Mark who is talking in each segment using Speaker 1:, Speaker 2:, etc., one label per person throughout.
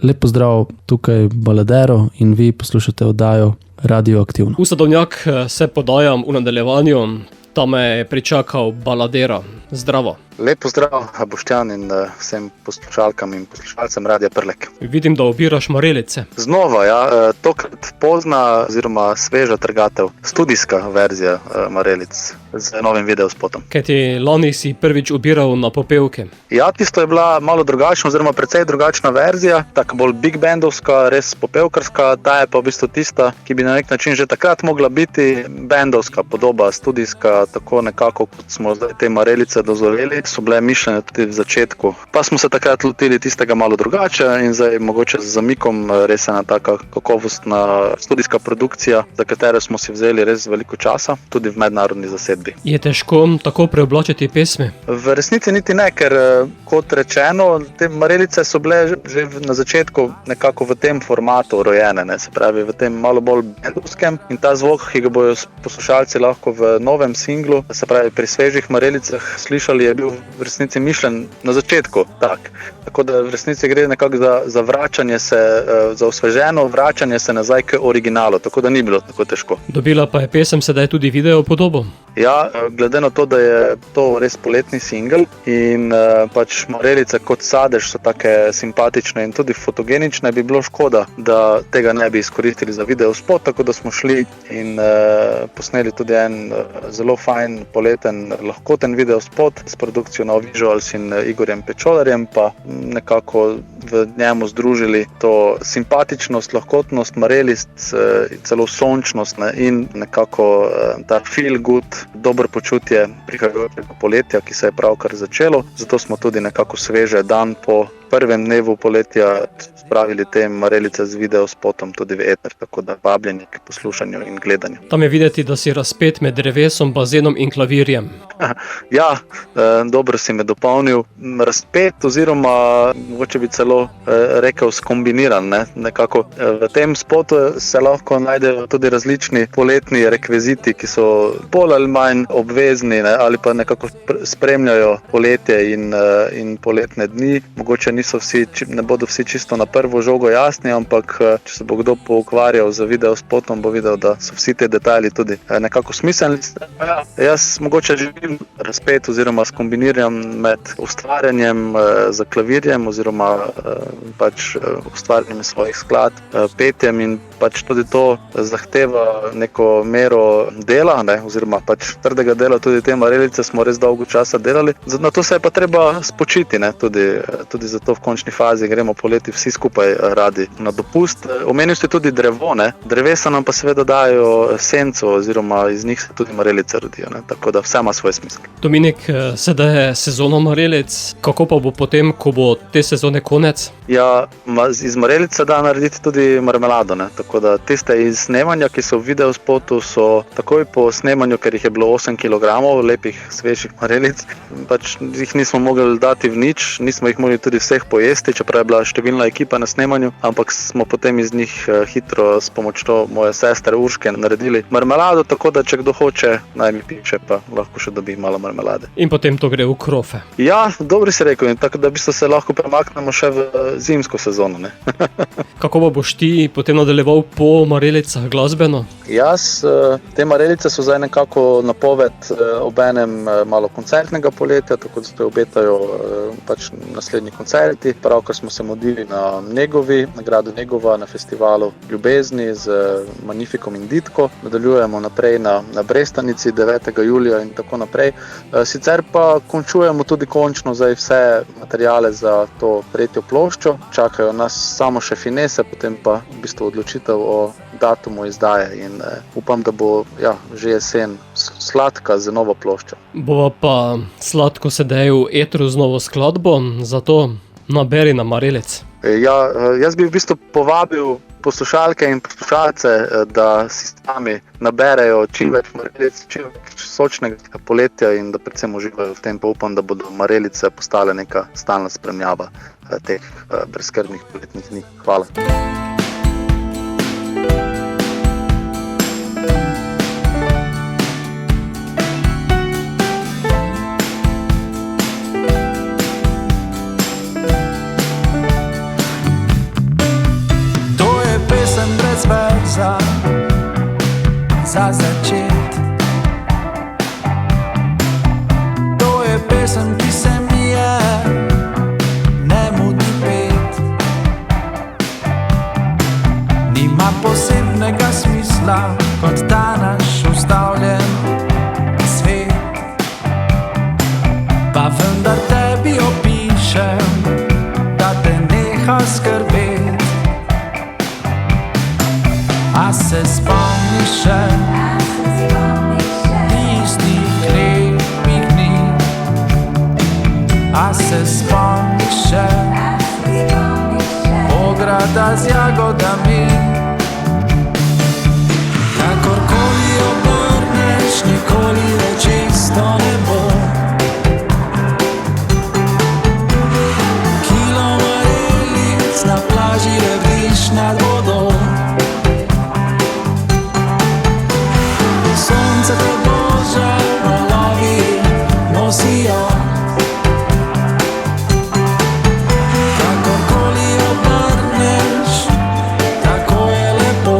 Speaker 1: Lep pozdrav, tukaj Baladero in vi poslušate oddajo Radioaktivno.
Speaker 2: V Sadovnjak se podajam v nadaljevanju, tam me je pričakal Baladera. Zdravo.
Speaker 3: Lep pozdrav, Boštjan, in vsem poslušalkam in poslušalcem Radia Prlek.
Speaker 2: Vidim, da obiraš marelice.
Speaker 3: Znova, tokrat pozna oziroma sveža trgatev, studijska verzija marelic z novim videospotom.
Speaker 2: Kaj ti lani si prvič obiral na popevke?
Speaker 3: Ja, tisto je bila malo drugačna oziroma precej drugačna verzija, tako bolj big bandovska, res popevkarska, ta je pa v bistvu tista, ki bi na nek način že takrat mogla biti bandovska podoba, studijska, tako nekako, kot smo zdaj te marelice dozoreli, so bile mišljene tudi v začetku. Pa smo se takrat lotili tistega malo drugače in zdaj mogoče z zamikom res ena taka kakovostna studijska produkcija, za katero smo si vzeli res veliko časa, tudi v mednarodni zasedbi.
Speaker 2: Je težko tako preoblačiti pesmi?
Speaker 3: V resnici niti ne, ker kot rečeno, te marelice so bile že na začetku nekako v tem formatu rojene, ne? Se pravi v tem malo bolj bandovskem, in ta zvok, ki ga bojo poslušalci lahko v novem singlu, se pravi pri svežih marelicah slišali, je bil v resnici mišljen na začetku tak. Tako da v resnici gre nekako za vračanje se, za osveženo vračanje se nazaj k originalu, tako da ni bilo tako težko.
Speaker 2: Dobila pa je pesem sedaj tudi video podobo?
Speaker 3: Ja, glede na to, da je to res poletni singel in pač marelice kot sadež so take simpatične in tudi fotogenične, bi bilo škoda, da tega ne bi izkoristili za videospot, tako da smo šli in posneli tudi en zelo fajn poleten, lahkoten videospot s produkcijo Now Visuals in Igorjem Pečolarjem, pa nekako v njemu združili to simpatičnost, lahkotnost marelic, celo sončnost, ne, in nekako ta feel good, dobro počutje prihajajočega poletja, ki se je pravkar začelo. Zato smo tudi nekako sveže dan po prvem dnevu poletja spravili te marelice z videospotom tudi v eter, tako da vabljeni k poslušanju in gledanju.
Speaker 2: Tam je videti, da si razpet med drevesom, bazenom in klavirjem.
Speaker 3: Ja, dobro si me dopolnil. Razpet oziroma mogoče bi celo rekel skombiniran, ne? Nekako v tem spotu se lahko najdejo tudi različni poletni rekviziti, ki so bolj ali manj obvezni, ne? Ali pa nekako spremljajo poletje in poletne dni. Mogoče ne bodo vsi čisto na prvo žogo jasni, ampak če se bo kdo poukvarjal z videospotom, bo videl, da so vsi te detajli tudi nekako smiselni. Jaz mogoče živim razpet oziroma skombiniram med ustvarjanjem za klavirjem oziroma pač ustvarjanjem svojih skladb, petjem, in pač tudi to zahteva neko mero dela, ne, oziroma pač trdega dela. Tudi te marelice smo res dolgo časa delali, na to se je pa treba spočiti, ne, tudi zato v končni fazi gremo poleti vsi skupaj radi na dopust. Omenil ste tudi drevo, ne, drevesa nam pa seveda dajo senco oziroma iz njih se tudi marelice rodijo, ne, tako da vse ima svoj smisel.
Speaker 2: Dominik, sedaj je sezona marelic, kako pa bo potem, ko bo te sezone konec?
Speaker 3: Ja, iz marelic se da narediti tudi marmelado, ne, tako da tiste iz snemanja, ki so v videospotu, so takoj po snemanju, ker jih je bilo 8 kilogramov lepih, svežih marelic, pač jih nismo mogli dati v nič, nismo jih mogli tudi vseh pojesti, čeprav je bila številna ekipa na snemanju, ampak smo potem iz njih hitro s pomočjo moje sestre Urške naredili marmelado, tako da če kdo hoče, naj mi piše, pa lahko še dobi malo marmelade.
Speaker 2: In potem to gre v krofe.
Speaker 3: Ja, dobro si rekel, tako da se lahko premaknemo še v zimsko sezono, ne.
Speaker 2: Kako pa boš ti potem nadaljeval po marelicah glasbeno?
Speaker 3: Jaz, te marelice so zdaj nekako napoved obenem malo koncertnega poletja, tako da se obetajo pač naslednji koncerti. Pravkar smo se modili na Negovi, na gradu Negova, na festivalu Ljubezni z Magnifikom in Ditko. Nadaljujemo naprej na Brestanici 9. julija in tako naprej. Sicer pa končujemo tudi končno zdaj vse materiale za to tretjo ploščo. Čakajo nas samo še finese, potem pa v bistvu odločitev o datumu izdaje in upam, da bo že jesen sladka z novo ploščo.
Speaker 2: Bova pa sladko sedaj v etru z novo skladbo, zato naberi na marelic.
Speaker 3: Ja, jaz bi v bistvu povabil poslušalke in poslušalce, da si sami naberejo čim več marelic, čim več sočnega poletja in da predvsem uživajo v tem, pa upam, da bodo marelice postale neka stalna spremljava teh brezskrbnih poletnih dni. Hvala.
Speaker 4: za začet. To je pesem, ki se mi je ne mudi pet. Nima posebnega smisla kot ta naš ustavljen svet. Pa vendar tebi opišem, da te neha skrbet. A se spomniš še tistih lepih dni? A se spomniš še ograda z jagodami? Kakorkoli obrneš, nikoli več isto ne bo. Kilo marelic na plaži lebdiš nad vodo. Sonce te boža valovi nosijo. Kakorkoli obrneš, tako je lepo.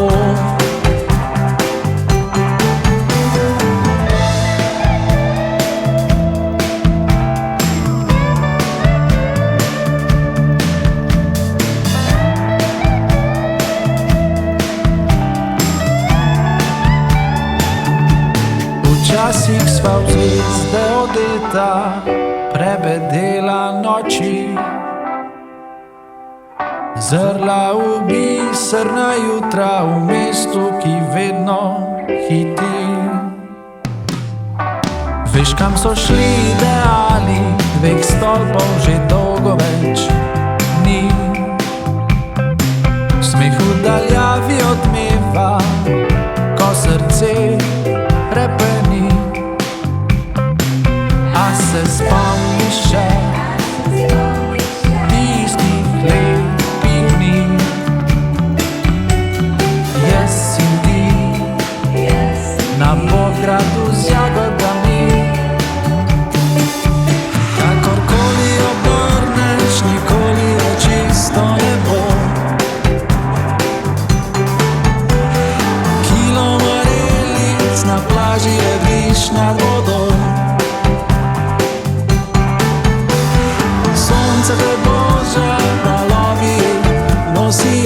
Speaker 4: Včasih sva v zvezde odeta, prebedela noči, zrla v biserna jutra v mestu, ki vedno hiti. Veš, kam so šli ideali, dveh stolpov že dolgo več ni. Smeh v daljavi odmeva, ko srce repeni. A se spomniš še tistih lepih dni? Jaz in ti na Podgradu z jagodami. Kakorkoli obrneš, nikoli več isto ne bo. Kilo marelic na plaži lebdiš nad vodo. Sonce te boža valovi nosijo.